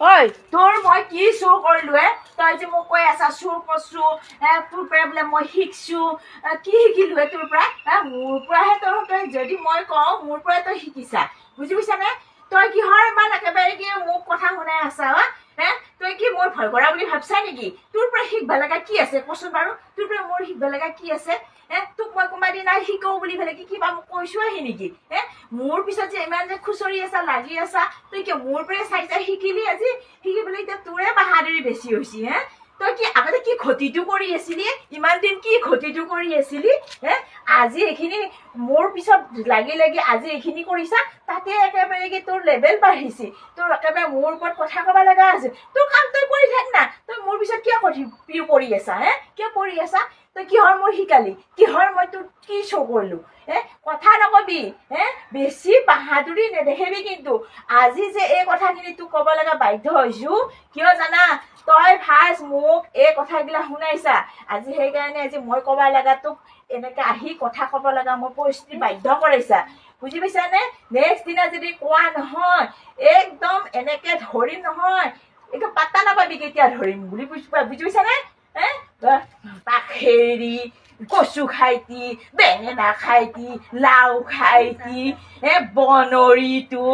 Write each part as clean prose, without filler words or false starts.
ঐ তোৰ মই কি চুৰ কৰিলো তই যে মোক কৈ আছা চুৰ কৰছো তোৰ পৰা বোলে মই শিকছো কি শিকিলো তোৰ পৰা মোৰ পৰাহে তই যদি মই কওঁ মোৰ পৰাই তই শিকিছা বুজি পাইছানে তই কিহৰ ইমান একেবাৰে কি মোক কথা শুনাই আছা তই কি মই ভয় কৰা বুলি ভাবছা নেকি তোৰ পৰা শিকিব লগা কি আছে কচোন বাৰু তোৰ পৰা মোৰ শিকিব লগা কি আছে তোক মই কোনোবা দিনা শিকো বুলি ভালে কি কিবা মোক কৈছো আহি নেকি মোৰ পিছত যে ইমান যে খুচৰি আছা লাগি আছা তই কি মোৰ পৰা চাই চাই শিকিলি আজি শিকি পেলাই এতিয়া তোৰে বাহাদুৰি বেছি হৈছে তই কি আগতে কি ক্ষতিটো কৰি আছিলি ইমান দিন কি ক্ষতিটো কৰি আছিলি আজি এইখিনি মোৰ পিছত লাগি লাগি আজি এইখিনি কৰিছা তাতে একেবাৰে কি তোৰ লেভেল বাঢ়িছে তোৰ একেবাৰে মোৰ ওপৰত কথা ক'ব লগা আছে তোৰ কাম তই কৰি থাক না তই মোৰ পিছত কিয় কৰি আছা কিয় কৰি আছা তই কিহৰ মই শিকালি কিহৰ মই তোৰ কি শ্ব' কৰিলো কথা নকবি বেছি বাহাদুৰি নেদেখিবি কিন্তু আজি যে এই কথাখিনি তোক ক'ব লগা বাধ্য হৈছো কিয় জানা তই ফাৰ্ষ্ট মোক এই কথাগিলা শুনাইছা আজি সেইকাৰণে আজি মই ক'ব লগা তোক এনেকে আহি কথা ক'ব লগা মোৰ পৰিস্থিতি বাধ্য কৰাইছা বুজি পাইছানে নেক্সট দিনা যদি কোৱা নহয় একদম এনেকে ধৰিম নহয় একদম পাত্তা নাপাবি কেতিয়া ধৰিম বুলি বুজি পাইছানে পাখেৰি কচু খাইতি বেঙেনা খাইতি লাও খাইতি বনৰীটো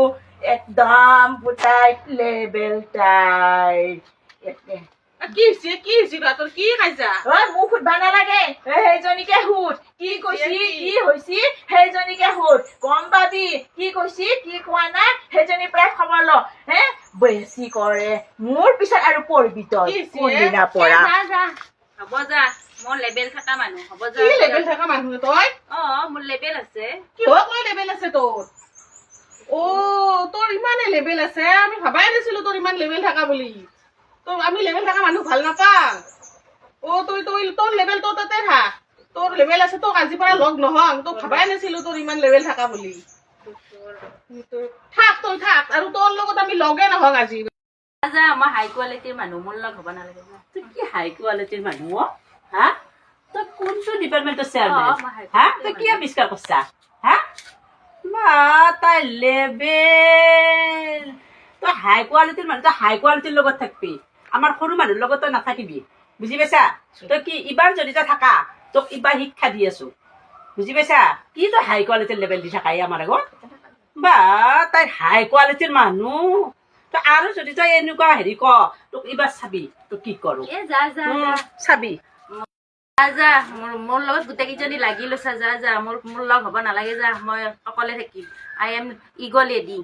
একদম পুতাই লেবেল টাইট কি হৈছে তোৰ কি খাইছা মোক সুধবা নালাগে সেইজনীকে সুধ কি কৈছি কি হৈছি সেইজনীকে সুধ গম পাবি কি কৈছি কি কোৱা নাই সেইজনীৰ পৰাই খবৰ ল বেছি কৰে মোৰ পিছত আৰু পঢ়বি তই কোনদিনা পৰা হ'ব যা মোৰ লেবেল থকা মানুহ হ'ব যা কি লেবেল থকা মানুহ তই মোৰ লেবেল আছে কিহত লৈ লেবেল আছে তোৰ তোৰ ইমানে লেবেল আছে আমি ভাবাই নাছিলো তোৰ ইমান লেবেল থকা বুলি আমি লেবেল থকা মানুহ ভাল নাপাওঁ তোৰ লেবেল তোৰ তাতে থাক তোৰ লেবেল আছে তোক আজিৰ পৰা লগ নহং তোক ভাবাই নাছিলো তোৰ ইমান লেবেল থকা বুলি থাক তই থাক আৰু তোৰ লগত আমি লগে নহং আজি যা মই হাই কোৱালিটিৰ মানুহ মোৰ লগ হ'ব নালাগে যা তুই কি হাই কোৱালিটিৰ মানুহ তই কোনটো ডিপাৰ্টমেণ্টৰ চেয়াৰমেন তই কি আৱিষ্কাৰ কৰছা তাই লেবেল তই হাই কোৱালিটিৰ মানুহ তই হাই কোৱালিটিৰ লগত থাকবি আমাৰ সৰু মানুহৰ লগত তই নাথাকিবি বুজি পাইছা তই কি ইবাৰ যদি তই থাকা তোক ইবাৰ শিক্ষা দি আছো বুজি পাইছা কি তই হাই কোৱালিটিৰ লেবেল দি থাকা আমাৰ আগত তাই হাই কোৱালিটিৰ মানুহ তই আৰু যদি তই এনেকুৱা হেৰি ক তোক এইবাৰ চাবি তোক কি কৰো চাবি যা মোৰ লগত গোটেই কেইজনী লাগি লৈছা যা মোৰ লগ হ'ব নালাগে যা মই অকলে থাকিম আই এম ইগ লেডি